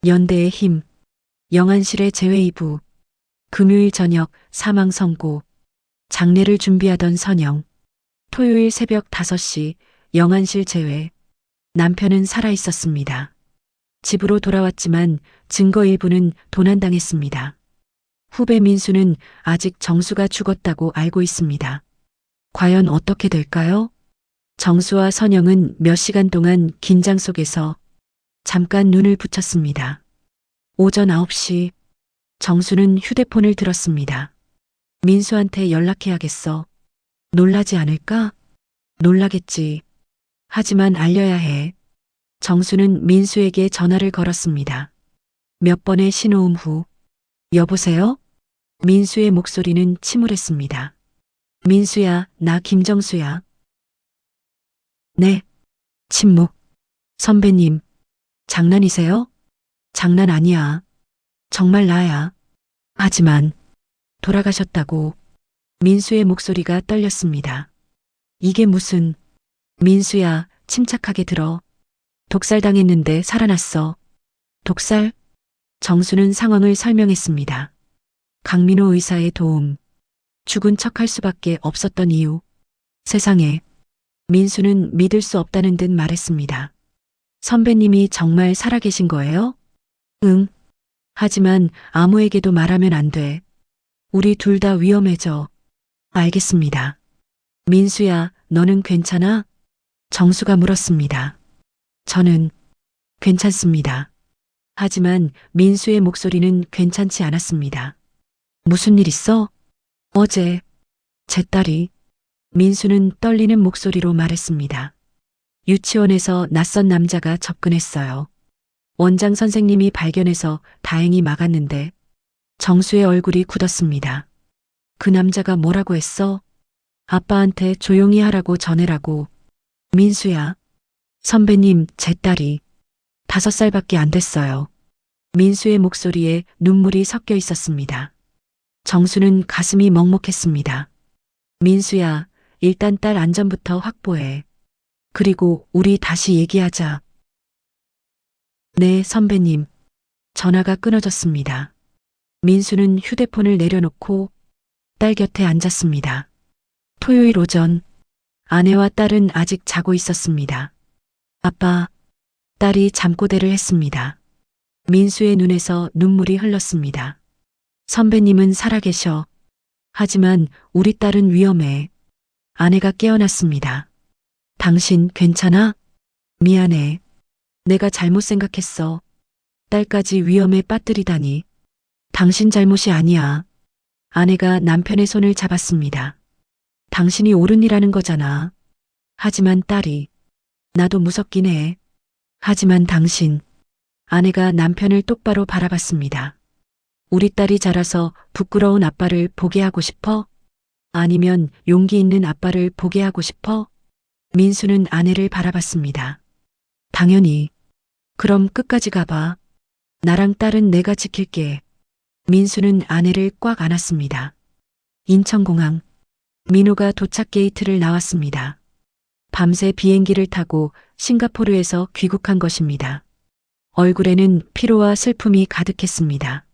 연대의 힘, 영안실의 재회의부, 금요일 저녁 사망 선고, 장례를 준비하던 선영, 토요일 새벽 5시 영안실 재회, 남편은 살아 있었습니다. 집으로 돌아왔지만 증거 일부는 도난당했습니다. 후배 민수는 아직 정수가 죽었다고 알고 있습니다. 과연 어떻게 될까요? 정수와 선영은 몇 시간 동안 긴장 속에서 잠깐 눈을 붙였습니다. 오전 9시 정수는 휴대폰을 들었습니다. 민수한테 연락해야겠어. 놀라지 않을까? 놀라겠지. 하지만 알려야 해. 정수는 민수에게 전화를 걸었습니다. 몇 번의 신호음 후, 여보세요? 민수의 목소리는 침울했습니다. 민수야, 나 김정수야. 네. 침묵. 선배님, 장난이세요? 장난 아니야. 정말 나야. 하지만, 돌아가셨다고. 민수의 목소리가 떨렸습니다. 이게 무슨, 민수야, 침착하게 들어. 독살당했는데 살아났어. 독살? 정수는 상황을 설명했습니다. 강민호 의사의 도움. 죽은 척할 수밖에 없었던 이유. 세상에. 민수는 믿을 수 없다는 듯 말했습니다. 선배님이 정말 살아계신 거예요? 응. 하지만 아무에게도 말하면 안 돼. 우리 둘 다 위험해져. 알겠습니다. 민수야, 너는 괜찮아? 정수가 물었습니다. 저는 괜찮습니다. 하지만 민수의 목소리는 괜찮지 않았습니다. 무슨 일 있어? 어제 제 딸이 민수는 떨리는 목소리로 말했습니다. 유치원에서 낯선 남자가 접근했어요. 원장 선생님이 발견해서 다행히 막았는데 정수의 얼굴이 굳었습니다. 그 남자가 뭐라고 했어? 아빠한테 조용히 하라고 전해라고. 민수야. 선배님, 제 딸이 5살밖에 안 됐어요. 민수의 목소리에 눈물이 섞여 있었습니다. 정수는 가슴이 먹먹했습니다. 민수야, 일단 딸 안전부터 확보해. 그리고 우리 다시 얘기하자. 네, 선배님. 전화가 끊어졌습니다. 민수는 휴대폰을 내려놓고 딸 곁에 앉았습니다. 토요일 오전, 아내와 딸은 아직 자고 있었습니다. 아빠, 딸이 잠꼬대를 했습니다. 민수의 눈에서 눈물이 흘렀습니다. 선배님은 살아계셔. 하지만 우리 딸은 위험해. 아내가 깨어났습니다. 당신 괜찮아? 미안해. 내가 잘못 생각했어. 딸까지 위험에 빠뜨리다니. 당신 잘못이 아니야. 아내가 남편의 손을 잡았습니다. 당신이 옳은 일하는 거잖아. 하지만 딸이. 나도 무섭긴 해. 하지만 당신. 아내가 남편을 똑바로 바라봤습니다. 우리 딸이 자라서 부끄러운 아빠를 보게 하고 싶어? 아니면 용기 있는 아빠를 보게 하고 싶어? 민수는 아내를 바라봤습니다. 당연히. 그럼 끝까지 가봐. 나랑 딸은 내가 지킬게. 민수는 아내를 꽉 안았습니다. 인천공항. 민호가 도착 게이트를 나왔습니다. 밤새 비행기를 타고 싱가포르에서 귀국한 것입니다. 얼굴에는 피로와 슬픔이 가득했습니다.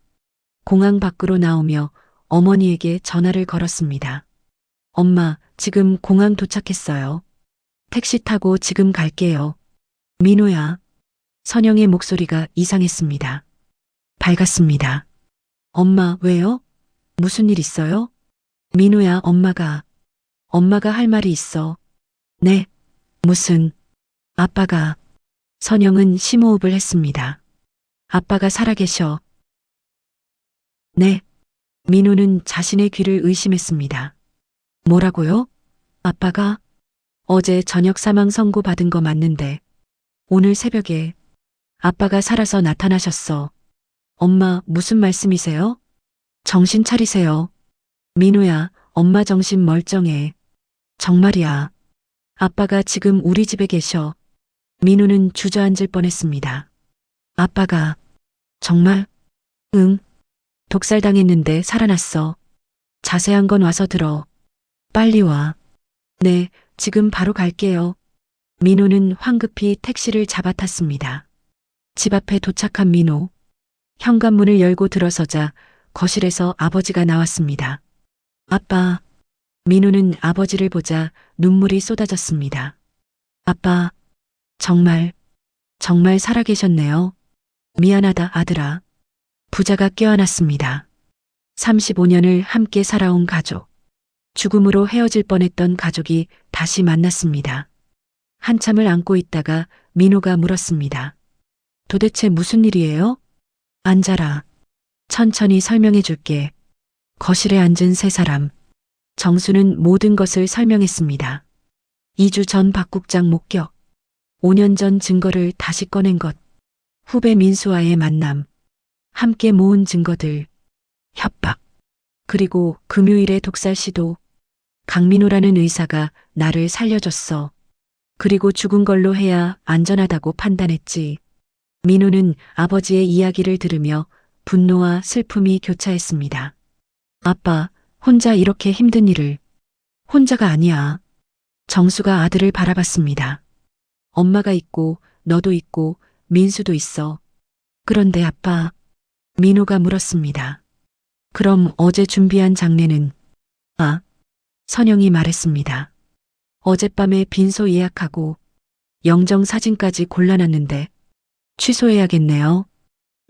공항 밖으로 나오며 어머니에게 전화를 걸었습니다. 엄마, 지금 공항 도착했어요. 택시 타고 지금 갈게요. 민호야. 선영의 목소리가 이상했습니다. 밝았습니다. 엄마, 왜요? 무슨 일 있어요? 민호야, 엄마가 할 말이 있어. 네, 무슨, 아빠가, 선영은 심호흡을 했습니다. 아빠가 살아계셔. 네, 민호는 자신의 귀를 의심했습니다. 뭐라고요? 아빠가? 어제 저녁 사망 선고 받은 거 맞는데, 오늘 새벽에 아빠가 살아서 나타나셨어. 엄마, 무슨 말씀이세요? 정신 차리세요. 민호야, 엄마 정신 멀쩡해. 정말이야. 아빠가 지금 우리 집에 계셔. 민호는 주저앉을 뻔했습니다. 아빠가, 정말? 응. 독살당했는데 살아났어. 자세한 건 와서 들어. 빨리 와. 네, 지금 바로 갈게요. 민호는 황급히 택시를 잡아탔습니다. 집 앞에 도착한 민호. 현관문을 열고 들어서자 거실에서 아버지가 나왔습니다. 아빠. 민우는 아버지를 보자 눈물이 쏟아졌습니다. 아빠, 정말 살아계셨네요. 미안하다, 아들아. 부자가 껴안았습니다. 35년을 함께 살아온 가족. 죽음으로 헤어질 뻔했던 가족이 다시 만났습니다. 한참을 안고 있다가 민호가 물었습니다. 도대체 무슨 일이에요? 앉아라. 천천히 설명해 줄게. 거실에 앉은 세 사람. 정수는 모든 것을 설명했습니다. 2주 전 박 국장 목격. 5년 전 증거를 다시 꺼낸 것. 후배 민수와의 만남. 함께 모은 증거들. 협박. 그리고 금요일의 독살 시도. 강민호라는 의사가 나를 살려줬어. 그리고 죽은 걸로 해야 안전하다고 판단했지. 민호는 아버지의 이야기를 들으며 분노와 슬픔이 교차했습니다. 아빠, 혼자 이렇게 힘든 일을. 혼자가 아니야. 정수가 아들을 바라봤습니다. 엄마가 있고 너도 있고 민수도 있어. 그런데 아빠, 민호가 물었습니다. 그럼 어제 준비한 장례는? 아, 선영이 말했습니다. 어젯밤에 빈소 예약하고 영정 사진까지 골라놨는데 취소해야겠네요.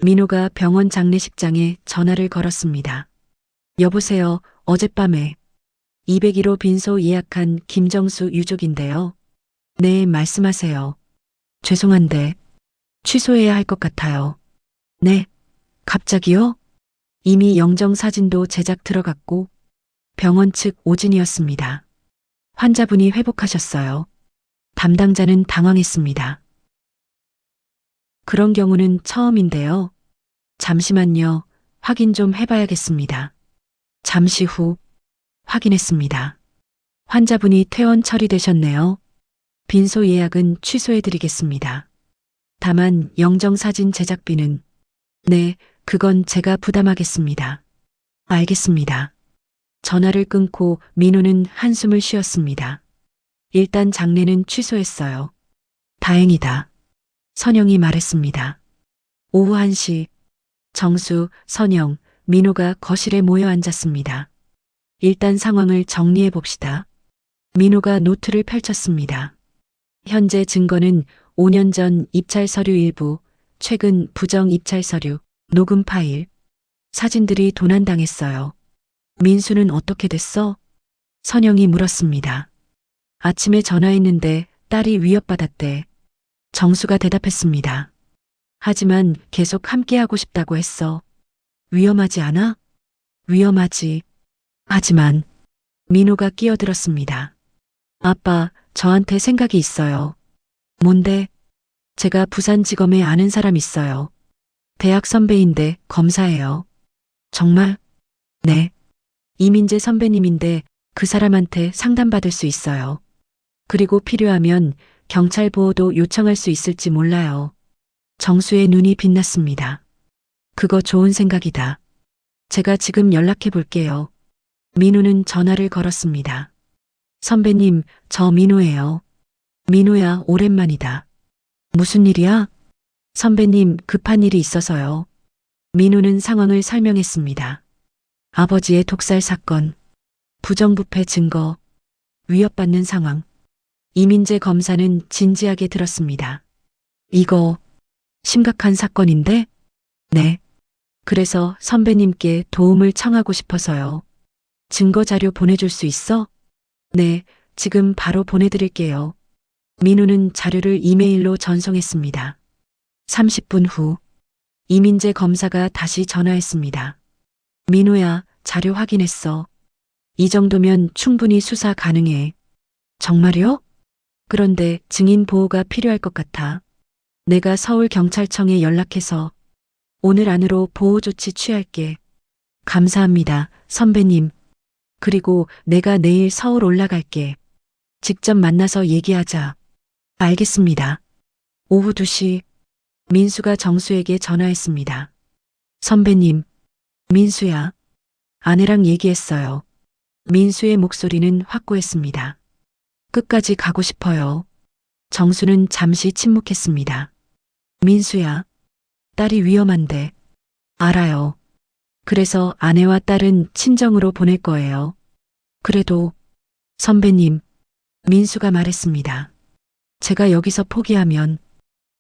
민호가 병원 장례식장에 전화를 걸었습니다. 여보세요, 어젯밤에 201호 빈소 예약한 김정수 유족인데요. 네, 말씀하세요. 죄송한데 취소해야 할 것 같아요. 네, 갑자기요? 이미 영정 사진도 제작 들어갔고 병원 측 오진이었습니다. 환자분이 회복하셨어요. 담당자는 당황했습니다. 그런 경우는 처음인데요. 잠시만요. 확인 좀 해봐야겠습니다. 잠시 후 확인했습니다. 환자분이 퇴원 처리되셨네요. 빈소 예약은 취소해드리겠습니다. 다만 영정사진 제작비는 네, 그건 제가 부담하겠습니다. 알겠습니다. 전화를 끊고 민호는 한숨을 쉬었습니다. 일단 장례는 취소했어요. 다행이다. 선영이 말했습니다. 오후 1시 정수, 선영, 민호가 거실에 모여 앉았습니다. 일단 상황을 정리해 봅시다. 민호가 노트를 펼쳤습니다. 현재 증거는 5년 전 입찰 서류 일부, 최근 부정 입찰 서류, 녹음 파일, 사진들이 도난당했어요. 민수는 어떻게 됐어? 선영이 물었습니다. 아침에 전화했는데 딸이 위협받았대. 정수가 대답했습니다. 하지만 계속 함께하고 싶다고 했어. 위험하지 않아? 위험하지. 하지만 민호가 끼어들었습니다. 아빠, 저한테 생각이 있어요. 뭔데? 제가 부산지검에 아는 사람 있어요. 대학 선배인데 검사예요. 정말? 네. 이민재 선배님인데 그 사람한테 상담받을 수 있어요. 그리고 필요하면 경찰 보호도 요청할 수 있을지 몰라요. 정수의 눈이 빛났습니다. 그거 좋은 생각이다. 제가 지금 연락해 볼게요. 민호는 전화를 걸었습니다. 선배님, 저 민호예요. 민호야, 오랜만이다. 무슨 일이야? 선배님, 급한 일이 있어서요. 민호는 상황을 설명했습니다. 아버지의 독살 사건, 부정부패 증거, 위협받는 상황. 이민재 검사는 진지하게 들었습니다. 이거 심각한 사건인데? 네. 그래서 선배님께 도움을 청하고 싶어서요. 증거 자료 보내줄 수 있어? 네, 지금 바로 보내드릴게요. 민호는 자료를 이메일로 전송했습니다. 30분 후 이민재 검사가 다시 전화했습니다. 민호야, 자료 확인했어. 이 정도면 충분히 수사 가능해. 정말요? 그런데 증인 보호가 필요할 것 같아. 내가 서울경찰청에 연락해서 오늘 안으로 보호 조치 취할게. 감사합니다, 선배님. 그리고 내가 내일 서울 올라갈게. 직접 만나서 얘기하자. 알겠습니다. 오후 2시 민수가 정수에게 전화했습니다. 선배님, 민수야. 아내랑 얘기했어요. 민수의 목소리는 확고했습니다. 끝까지 가고 싶어요. 정수는 잠시 침묵했습니다. 민수야, 딸이 위험한데 알아요. 그래서 아내와 딸은 친정으로 보낼 거예요. 그래도 선배님, 민수가 말했습니다. 제가 여기서 포기하면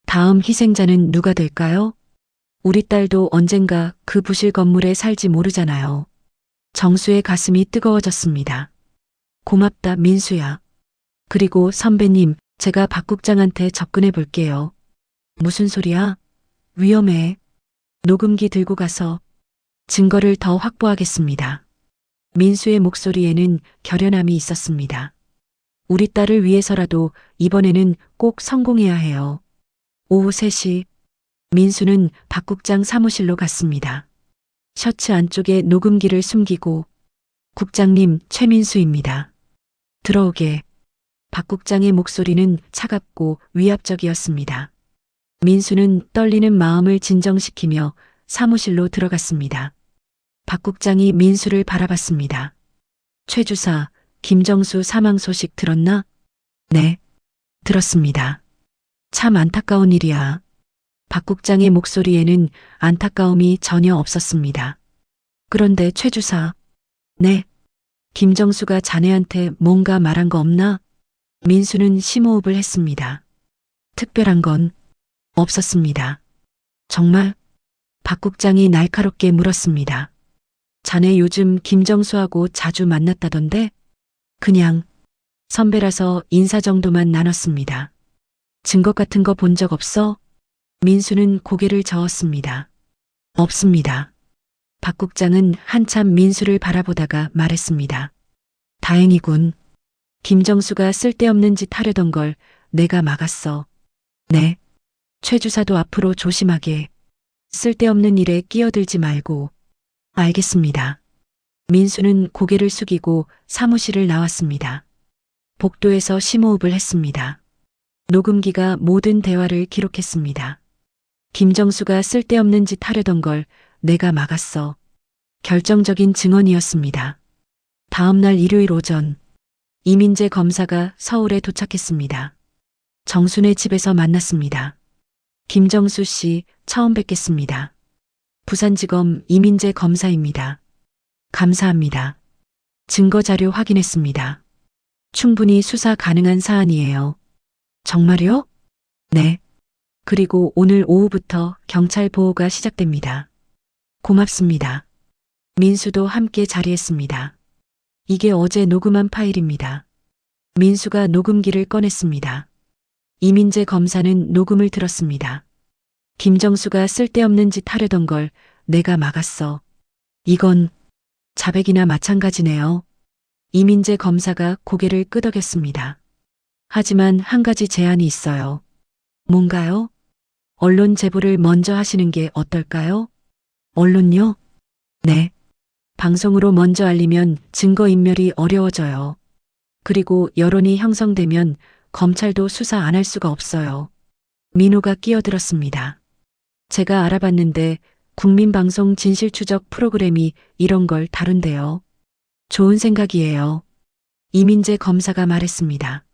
다음 희생자는 누가 될까요? 우리 딸도 언젠가 그 부실 건물에 살지 모르잖아요. 정수의 가슴이 뜨거워졌습니다. 고맙다, 민수야. 그리고 선배님, 제가 박 국장한테 접근해 볼게요. 무슨 소리야? 위험해. 녹음기 들고 가서 증거를 더 확보하겠습니다. 민수의 목소리에는 결연함이 있었습니다. 우리 딸을 위해서라도 이번에는 꼭 성공해야 해요. 오후 3시, 민수는 박 국장 사무실로 갔습니다. 셔츠 안쪽에 녹음기를 숨기고 국장님 최민수입니다. 들어오게. 박 국장의 목소리는 차갑고 위압적이었습니다. 민수는 떨리는 마음을 진정시키며 사무실로 들어갔습니다. 박 국장이 민수를 바라봤습니다. 최 주사, 김정수 사망 소식 들었나? 네, 들었습니다. 참 안타까운 일이야. 박 국장의 목소리에는 안타까움이 전혀 없었습니다. 그런데 최 주사, 네, 김정수가 자네한테 뭔가 말한 거 없나? 민수는 심호흡을 했습니다. 특별한 건 없었습니다. 정말? 박 국장이 날카롭게 물었습니다. 자네 요즘 김정수하고 자주 만났다던데? 그냥 선배라서 인사 정도만 나눴습니다. 증거 같은 거 본 적 없어? 민수는 고개를 저었습니다. 없습니다. 박 국장은 한참 민수를 바라보다가 말했습니다. 다행이군. 김정수가 쓸데없는 짓 하려던 걸 내가 막았어. 네. 최 주사도 앞으로 조심하게. 쓸데없는 일에 끼어들지 말고. 알겠습니다. 민수는 고개를 숙이고 사무실을 나왔습니다. 복도에서 심호흡을 했습니다. 녹음기가 모든 대화를 기록했습니다. 김정수가 쓸데없는 짓 하려던 걸 내가 막았어. 결정적인 증언이었습니다. 다음 날 일요일 오전, 이민재 검사가 서울에 도착했습니다. 정순의 집에서 만났습니다. 김정수 씨 처음 뵙겠습니다. 부산지검 이민재 검사입니다. 감사합니다. 증거 자료 확인했습니다. 충분히 수사 가능한 사안이에요. 정말요? 네. 그리고 오늘 오후부터 경찰 보호가 시작됩니다. 고맙습니다. 민수도 함께 자리했습니다. 이게 어제 녹음한 파일입니다. 민수가 녹음기를 꺼냈습니다. 이민재 검사는 녹음을 들었습니다. 김정수가 쓸데없는 짓 하려던 걸 내가 막았어. 이건 자백이나 마찬가지네요. 이민재 검사가 고개를 끄덕였습니다. 하지만 한 가지 제안이 있어요. 뭔가요? 언론 제보를 먼저 하시는 게 어떨까요? 언론요? 네. 방송으로 먼저 알리면 증거인멸이 어려워져요. 그리고 여론이 형성되면 검찰도 수사 안 할 수가 없어요. 민호가 끼어들었습니다. 제가 알아봤는데 국민방송 진실추적 프로그램이 이런 걸 다룬대요. 좋은 생각이에요. 이민재 검사가 말했습니다.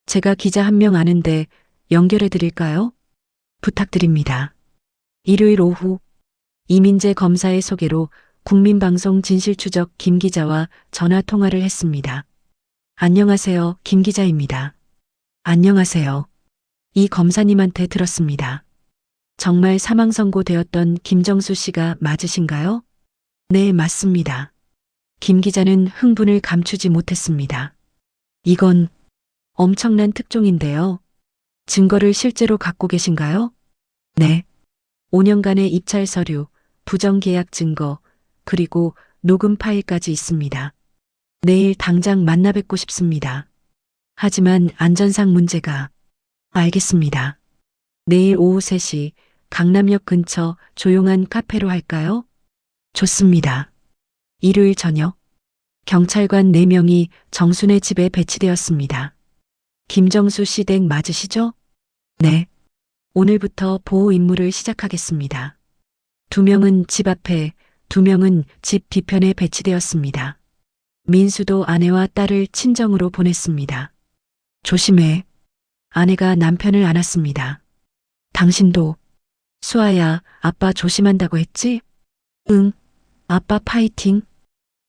제가 기자 한 명 아는데 연결해 드릴까요? 부탁드립니다. 일요일 오후 이민재 검사의 소개로 국민방송 진실추적 김 기자와 전화 통화를 했습니다. 안녕하세요, 김 기자입니다. 안녕하세요. 이 검사님한테 들었습니다. 정말 사망 선고되었던 김정수 씨가 맞으신가요? 네, 맞습니다. 김 기자는 흥분을 감추지 못했습니다. 이건 엄청난 특종인데요. 증거를 실제로 갖고 계신가요? 네. 5년간의 입찰 서류, 부정계약 증거, 그리고 녹음 파일까지 있습니다. 내일 당장 만나 뵙고 싶습니다. 하지만 안전상 문제가. 알겠습니다. 내일 오후 3시 강남역 근처 조용한 카페로 할까요? 좋습니다. 일요일 저녁 경찰관 4명이 정순의 집에 배치되었습니다. 김정수 씨 댁 맞으시죠? 네. 오늘부터 보호 임무를 시작하겠습니다. 2명은 집 앞에, 2명은 집 뒤편에 배치되었습니다. 민수도 아내와 딸을 친정으로 보냈습니다. 조심해. 아내가 남편을 안았습니다. 당신도. 수아야, 아빠 조심한다고 했지? 응, 아빠 파이팅.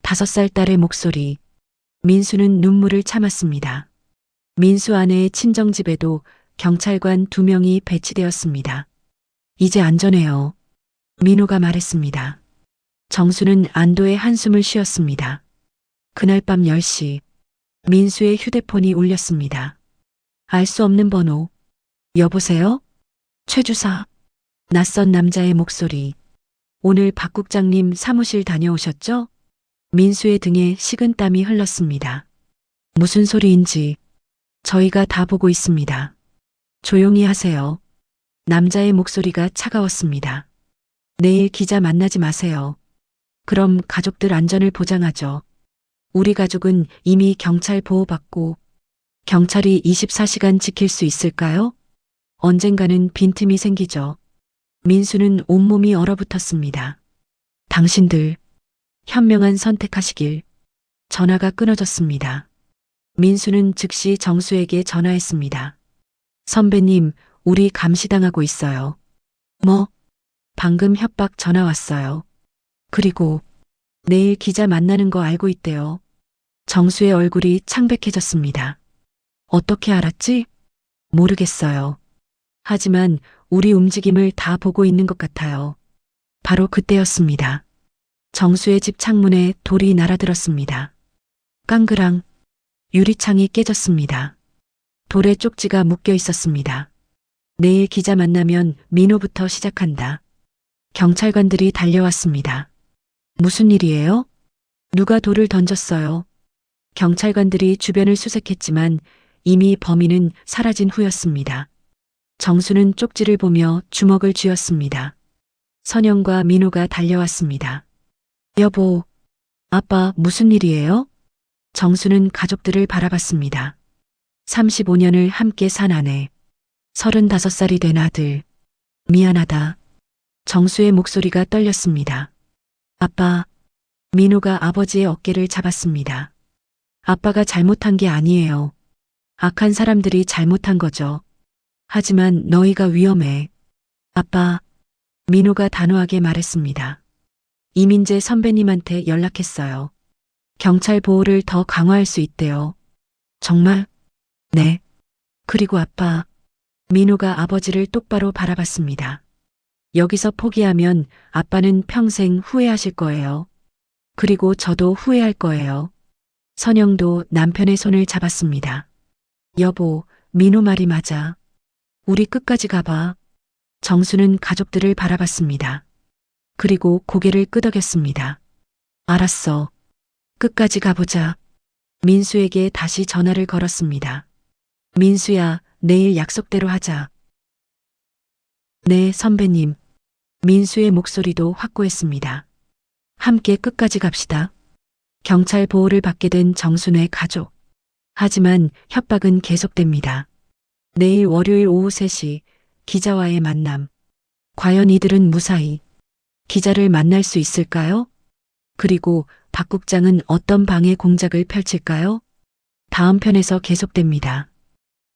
5살 딸의 목소리. 민수는 눈물을 참았습니다. 민수 아내의 친정집에도 경찰관 2명이 배치되었습니다. 이제 안전해요. 민호가 말했습니다. 정수는 안도의 한숨을 쉬었습니다. 그날 밤 10시 민수의 휴대폰이 울렸습니다. 알 수 없는 번호. 여보세요? 최 주사. 낯선 남자의 목소리. 오늘 박 국장님 사무실 다녀오셨죠? 민수의 등에 식은땀이 흘렀습니다. 무슨 소리인지 저희가 다 보고 있습니다. 조용히 하세요. 남자의 목소리가 차가웠습니다. 내일 기자 만나지 마세요. 그럼 가족들 안전을 보장하죠. 우리 가족은 이미 경찰 보호받고 경찰이 24시간 지킬 수 있을까요? 언젠가는 빈틈이 생기죠. 민수는 온몸이 얼어붙었습니다. 당신들 현명한 선택하시길. 전화가 끊어졌습니다. 민수는 즉시 정수에게 전화했습니다. 선배님, 우리 감시당하고 있어요. 뭐? 방금 협박 전화 왔어요. 그리고 내일 기자 만나는 거 알고 있대요. 정수의 얼굴이 창백해졌습니다. 어떻게 알았지? 모르겠어요. 하지만 우리 움직임을 다 보고 있는 것 같아요. 바로 그때였습니다. 정수의 집 창문에 돌이 날아들었습니다. 깡그랑 유리창이 깨졌습니다. 돌에 쪽지가 묶여 있었습니다. 내일 기자 만나면 민호부터 시작한다. 경찰관들이 달려왔습니다. 무슨 일이에요? 누가 돌을 던졌어요? 경찰관들이 주변을 수색했지만 이미 범인은 사라진 후였습니다. 정수는 쪽지를 보며 주먹을 쥐었습니다. 선영과 민호가 달려왔습니다. 여보, 아빠 무슨 일이에요? 정수는 가족들을 바라봤습니다. 35년을 함께 산 아내, 35살이 된 아들. 미안하다. 정수의 목소리가 떨렸습니다. 아빠, 민호가 아버지의 어깨를 잡았습니다. 아빠가 잘못한 게 아니에요. 악한 사람들이 잘못한 거죠. 하지만 너희가 위험해. 아빠, 민호가 단호하게 말했습니다. 이민재 선배님한테 연락했어요. 경찰 보호를 더 강화할 수 있대요. 정말? 네. 그리고 아빠, 민호가 아버지를 똑바로 바라봤습니다. 여기서 포기하면 아빠는 평생 후회하실 거예요. 그리고 저도 후회할 거예요. 선영도 남편의 손을 잡았습니다. 여보, 민호 말이 맞아. 우리 끝까지 가봐. 정수는 가족들을 바라봤습니다. 그리고 고개를 끄덕였습니다. 알았어. 끝까지 가보자. 민수에게 다시 전화를 걸었습니다. 민수야, 내일 약속대로 하자. 네, 선배님. 민수의 목소리도 확고했습니다. 함께 끝까지 갑시다. 경찰 보호를 받게 된 정순의 가족. 하지만 협박은 계속됩니다. 내일 월요일 오후 3시 기자와의 만남. 과연 이들은 무사히 기자를 만날 수 있을까요? 그리고 박 국장은 어떤 방해 공작을 펼칠까요? 다음 편에서 계속됩니다.